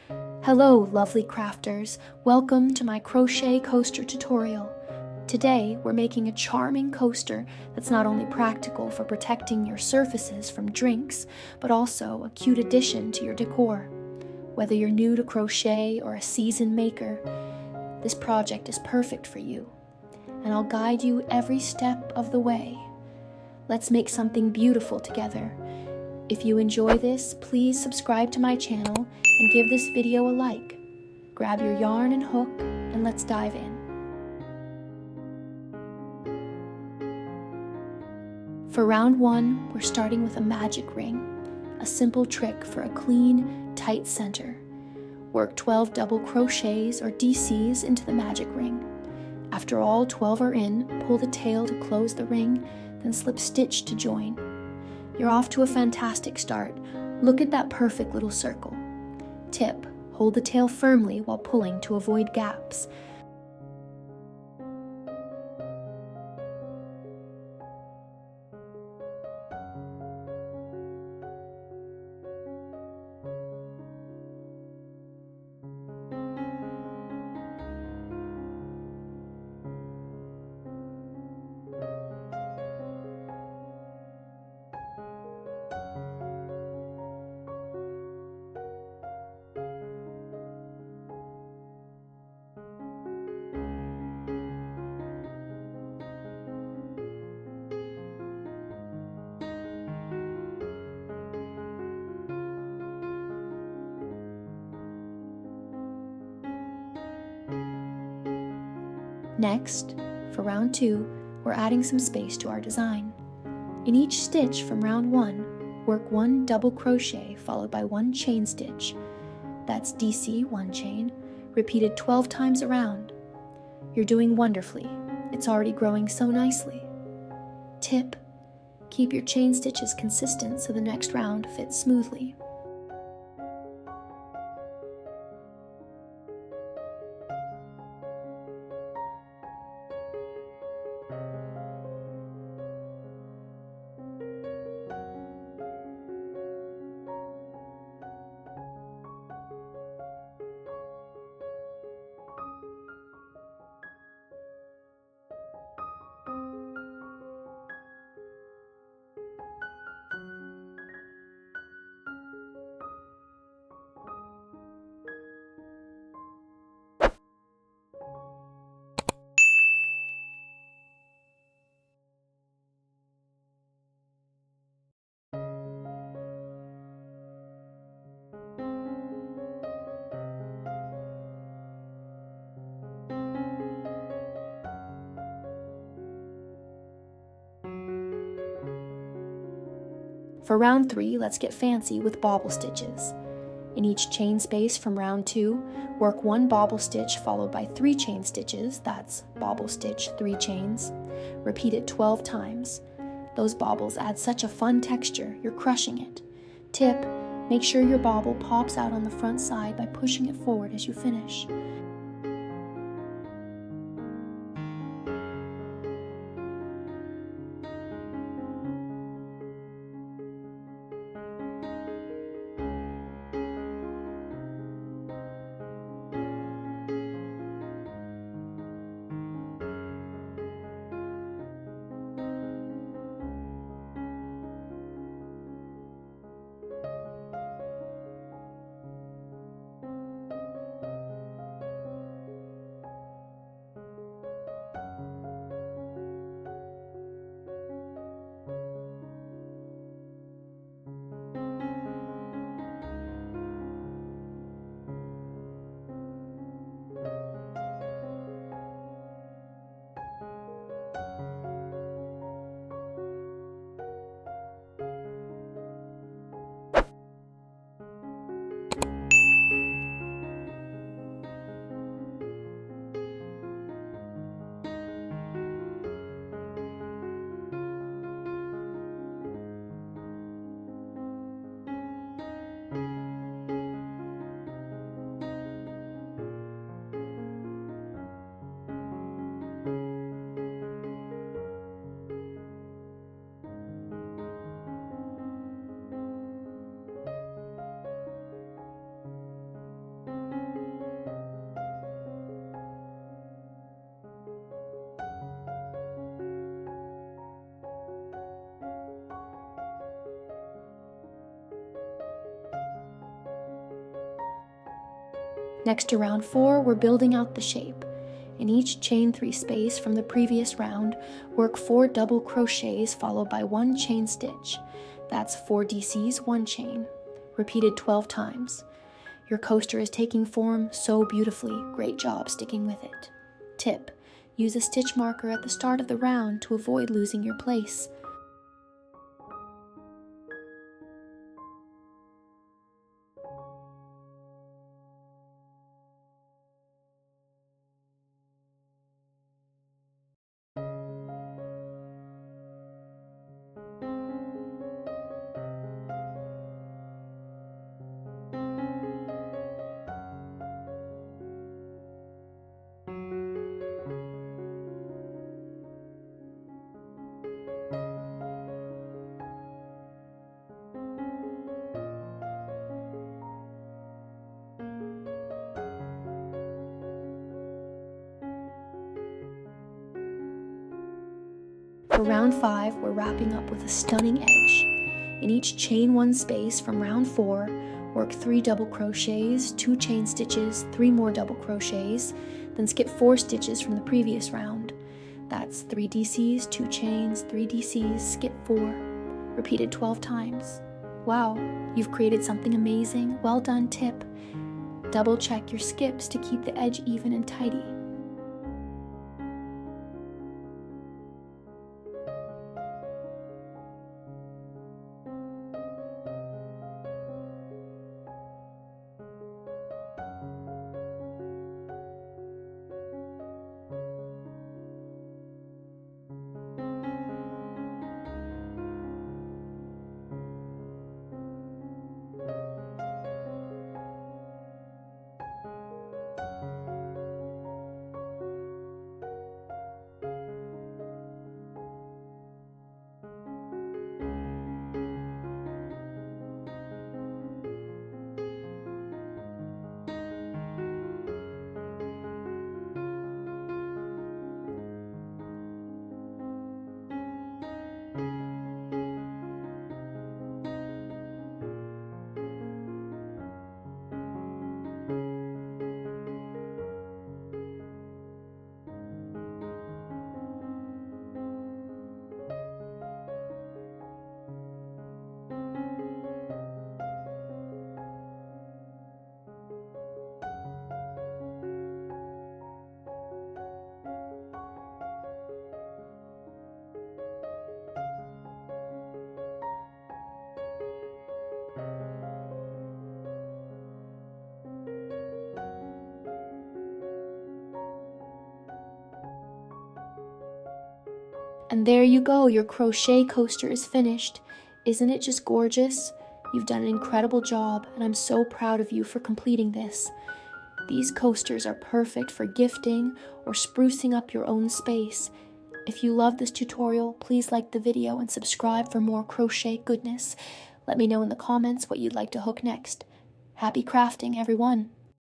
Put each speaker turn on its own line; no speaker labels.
Hello, lovely crafters. Welcome to my crochet coaster tutorial. Today, we're making a charming coaster that's not only practical for protecting your surfaces from drinks, but also a cute addition to your decor. Whether you're new to crochet or a seasoned maker, this project is perfect for you, and I'll guide you every step of the way. Let's make something beautiful together. If you enjoy this, please subscribe to my channel and give this video a like. Grab your yarn and hook, and let's dive in. For round 1, we're starting with a magic ring, a simple trick for a clean, tight center. Work 12 double crochets or DCs into the magic ring. After all 12 are in, pull the tail to close the ring, then slip stitch to join. You're off to a fantastic start. Look at that perfect little circle. Tip: hold the tail firmly while pulling to avoid gaps. Next, for round 2, we're adding some space to our design. In each stitch from round 1, work 1 double crochet followed by 1 chain stitch. That's DC 1 chain, repeated 12 times around. You're doing wonderfully. It's already growing so nicely. Tip: keep your chain stitches consistent so the next round fits smoothly. For round 3, let's get fancy with bobble stitches. In each chain space from round 2, work 1 bobble stitch followed by 3 chain stitches, that's bobble stitch 3 chains. Repeat it 12 times. Those bobbles add such a fun texture, you're crushing it. Tip: make sure your bobble pops out on the front side by pushing it forward as you finish. Next to round 4, we're building out the shape. In each chain 3 space from the previous round, work 4 double crochets followed by 1 chain stitch. That's 4 DCs, 1 chain, repeated 12 times. Your coaster is taking form so beautifully. Great job sticking with it. Tip: use a stitch marker at the start of the round to avoid losing your place. For round 5, we're wrapping up with a stunning edge. In each chain 1 space from round 4, work 3 double crochets, 2 chain stitches, 3 more double crochets, then skip 4 stitches from the previous round. That's 3 DCs, 2 chains, 3 DCs, skip 4, repeated 12 times. Wow, you've created something amazing. Well done. Tip: double check your skips to keep the edge even and tidy. And there you go, your crochet coaster is finished. Isn't it just gorgeous? You've done an incredible job, and I'm so proud of you for completing this. These coasters are perfect for gifting or sprucing up your own space. If you love this tutorial, please like the video and subscribe for more crochet goodness. Let me know in the comments what you'd like to hook next. Happy crafting, everyone!